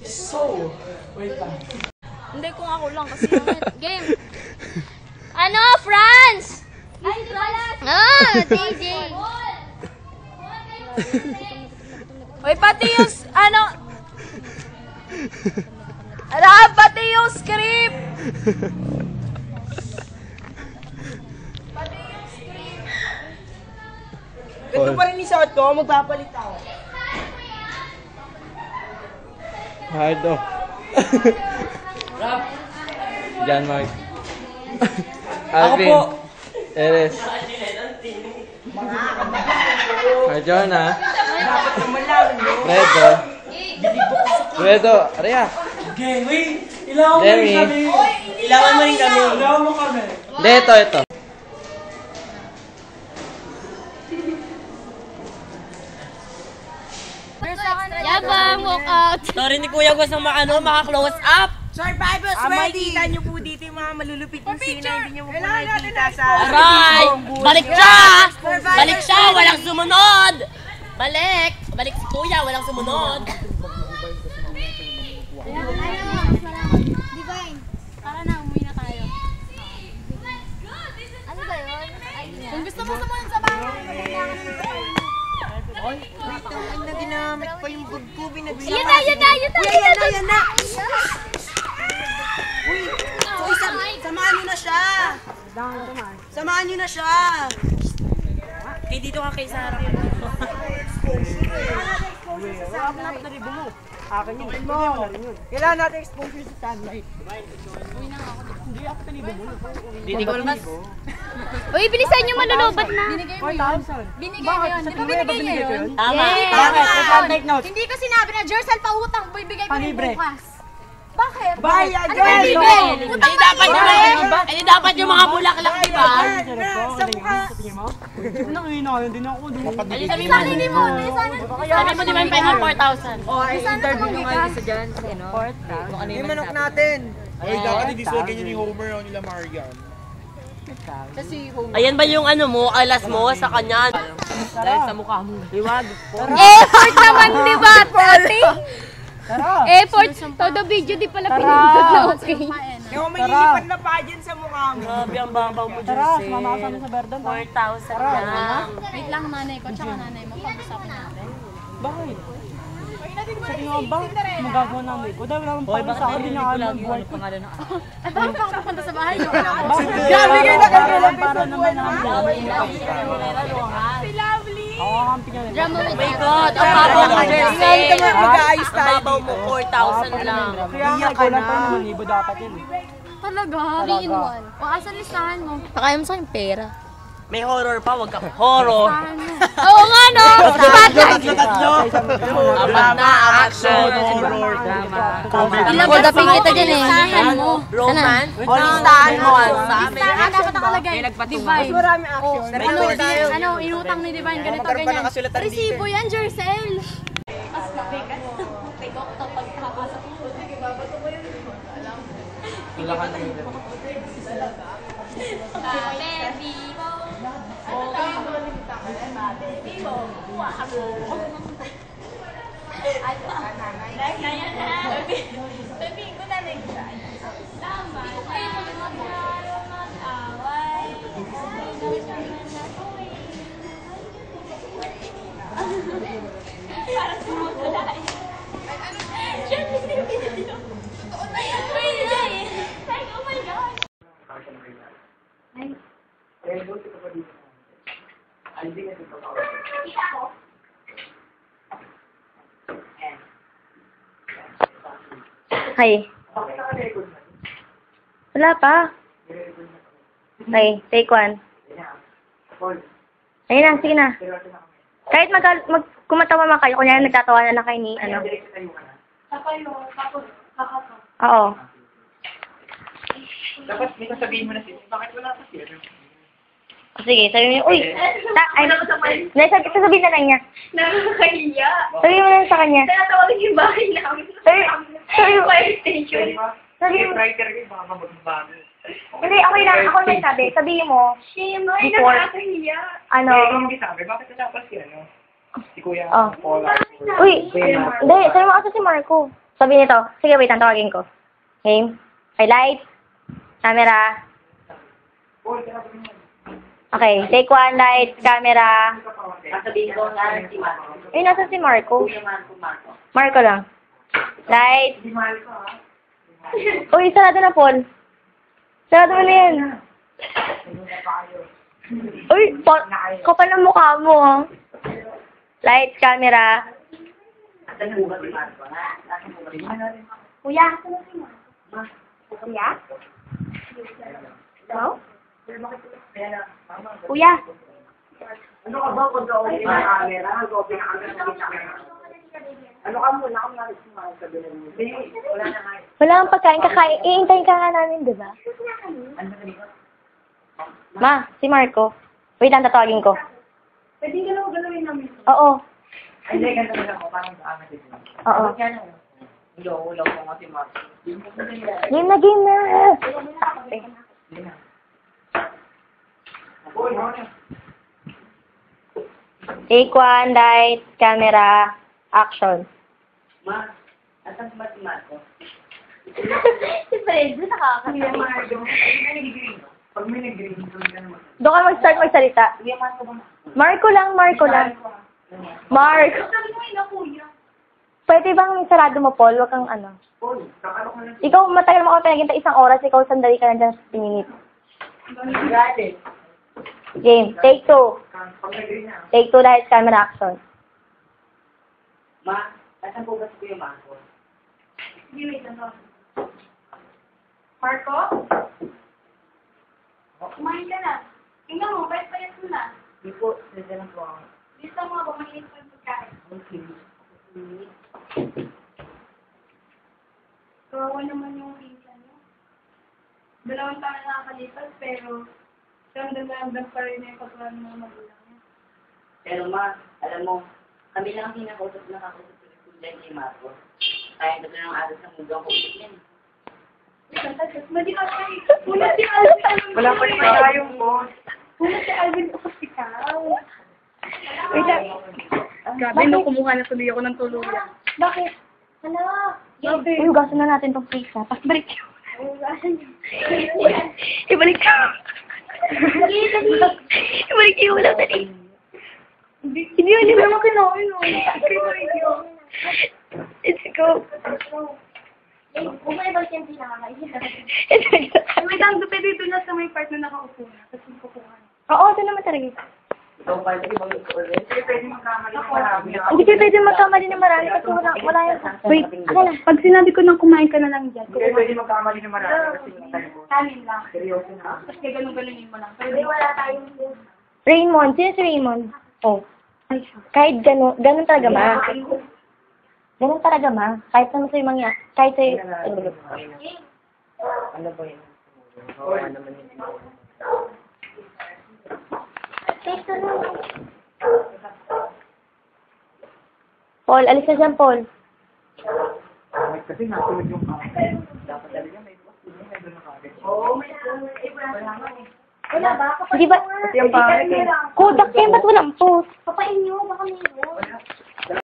So, wait lang. Hindi, kung ako lang kasi game. Ano, France? Ay, DJ. Uy, pati yung, pati yung script! Pati yung script! Ito pa rin isuot ko, magpapalit ako. Hardo. John Mark. Alvin. po. Eres. Arjona. Dapat naman lang. Redo. Redo. Aria. Okay, wait. Ilawan mo Demi. rin kami. Ilawan mo rin kami. Ilawan mo kami. Hindi, ito. Yabang, walk out. Sorry ni Kuya gusto maka-close up. Survivors ready! Makikita nyo po dito yung mga malulupit yung sina. Hindi nyo po makikita sa... Aray! Balik siya! Balik siya! Walang sumunod! Balik! Balik si Kuya, walang sumunod. Divine, tara na, umuwi na tayo. Ano ba yun? Kung gusto mo sumunod sa bahay, maganda ka naman. Wait, ang na ginamit pa yung bag ko. Yan na! Uy, samahan nyo na siya. Samahan nyo na siya. Eh, dito ka kay Sarah. Kailangan natin exposure sa sunlight. Hindi ko naman. Uy, bilisan nyo, malulubat na. 4,000. Binigay mo yun. Di ba binigay niya yun? Tama. Bakit? Take notes. Hindi ko sinabi na Jersel pautang, bibigay ko yung Palibre. bukas. Bakit? Bayad! Ano ba bibigay? Utang na Hindi dapat yung mga bulaklak, di ba? Sa mukha! Ay, sabi mo, Sana hindi mo, sabi mo di ba yung pahingin 4,000? Interview nyo nga isa dyan. Yung manok natin. Ay, dapat hindi sila ganyan ni Homer o nila Marian. Ayan ba yung mo, alas mo sa kanya? Dahil sa mukha mo. Liwag. effort naman, di ba? Effort. Todo video di pala pinindot na okay. Yung may lilipad na pa dyan sa mukha mo. Grabe ang babang mo, Jersey. Tara, sumama sa Verdon. 4,000 lang. Wait lang, nanay ko, tsaka nanay mo, pag-usapin natin. Bakit? Sa tingin mo ba? Magagawa namin. O dahil wala akong pang sa akin, hindi na mag-buhay ko. Ay, bakit pa ako pupunta sa bahay ko? Grabe kayo na kayo lang Para naman namin. Si Lovely! Ako ang pinagawa. Drama Oh with my God, ang babaw mo, Jersey. Mag-aayos Ang tayo. babaw mo, 4,000 lang. Kaya nga, kulang pa ng 1,000 dapat yun. Talaga? 3 in 1. O, asan listahan mo? Pakaya mo sa akin pera. May horror pa, wag ka. Horror. Oo nga, no? Spotlight! Apat na, action, horror, drama. Hold upin kita dyan eh. Listahan mo. Romance. O, listahan mo. Listahan dapat nakalagay. Divine. Marami action. Ano, inutang ni Divine, ganito, ganyan. Resibo yan, Jersel. Hi. Wala pa. Okay, take one. Ayun na, sige na. Kahit kumatawa man kayo, kunyari nagtatawa na kayo ni, ano. Oo. Dapat may sasabihin mo na siya, bakit wala pa siya? Sige, sabihin niyo, uy! Sasabihin na lang niya. Nakakahiya. Sabihin mo lang sa kanya. Tinatawagin yung bahay namin. Sabihin mo. Fire station. Sabihin mo. Writer kayo, baka magbago. Hindi, okay lang. Ako may sabi. Sabihin mo. Ay, Before. nakakahiya. Ano? Yung sabi, bakit wala pa siya, no? Si Kuya Oh. Paula. Uy! Hindi, sabi mo kasi si Marco. Sabi nito, sige, wait, ang tawagin ko. Game. Okay, light. Camera. Okay, take one, light, camera. Sabihin ko na si Marco. Eh, nasan si Marco? Kuya Marco. Marco lang. Light. Uy, sarado na, Paul. Sarado mo na yan. Uy, Paul, kapal ng mukha mo, ha? Light, camera. Asan mo ba si Marco? Asan mo ba si Marco? Kuya, asan na si Marco? Kuya? Hello? Kuya? Ano ka ba kung daw yung camera? Ano ka muna kung narin si Marco sabi na mo? Wala na nga. Wala kang pagkain, kakain. Iintayin ka nga namin, di ba? Ma, si Marco. Wait lang, tatawagin ko. Pwede galawin namin. Oo. Hindi, ganito na ako. Parang sa amin dito. Oo. Hindi, ulaw ko nga si Marco. Game na, game na! Uy, ano na? Take one, light, camera, action. Ma, asan ba si Marco? Si Fred, nakakakasaya. Pag may nag-green, doon ka naman. Doon ka mag-start magsalita. Kuya Marco ba? Marco lang, Marco lang. Mark! Pwede bang sarado mo, Paul? Huwag kang ano. Uy, kakalo ko na. Ikaw, matagal mo ako pinaghintay 1 oras. Ikaw, sandali ka na dyan sa 15 minutes. Game. Take 2. Pag nag-green na. Take 2, light, camera, action. Ma, asan po ba si Kuya Marco? Marco? Kumain ka na. Tingnan mo, payat mo na. Hindi po, nandiyan lang po ako. Bisa mo ba mainit mo yung pagkain? Okay. Kawawa naman yung pinsan niyo. 2 taon na nakakalipas, pero ramdam pa rin yung pagkawan ng mga magulang niya. Pero ma, alam mo, kami lang ang nakakausap sa estudyante ni Marco. Kaya ito ng aral sa mundo ang kausap yan. Madi ka siya. Una si Alvin. Wala pa rin tayong boss. Una si Alvin ako ikaw. Wait lang. Grabe, no, kumuha na tuloy ako ng tuluyan. Bakit? Hala. Bakit? Uy, hugasan na natin tong face, ha? Tapos balik ka. Hugasan niyo. Ibalik ka. Ibalik ka yung ulam, dali. Hindi naman kinain, no. Kinain yun. Let's go. Huwag mo ibalik yung pinakakain. Wait lang, pwede doon na sa may part na nakaupo na. Tapos kukuha na. Oo, ito naman talaga. Ikaw pa, hindi mo ulit. Hindi pwede magkamali ng marami. Hindi kayo pwede magkamali ng marami kasi wala yung... Wait, ako lang. Pag sinabi ko nang kumain ka na lang dyan. Hindi pwede magkamali ng marami kasi yung tayo mo. Kanin lang. Seryoso na. Tapos kaya ganun-ganunin mo lang. Pero wala tayong... Raymond, sino si Raymond? Oh. Kahit ganun talaga, ma. Ganun talaga, ma. Kahit naman sa'yo mangyari. Kahit sa'yo... Ano ba yun? Oo, ano naman yun? Paul, alis na dyan, Paul. Kasi nasulog yung camera. Dapat talaga may boss. May doon nakagad. Oo, may Wala ba? Hindi ba? Kasi yung pangit eh. Kodak kayo, ba't walang post? Papain nyo, baka may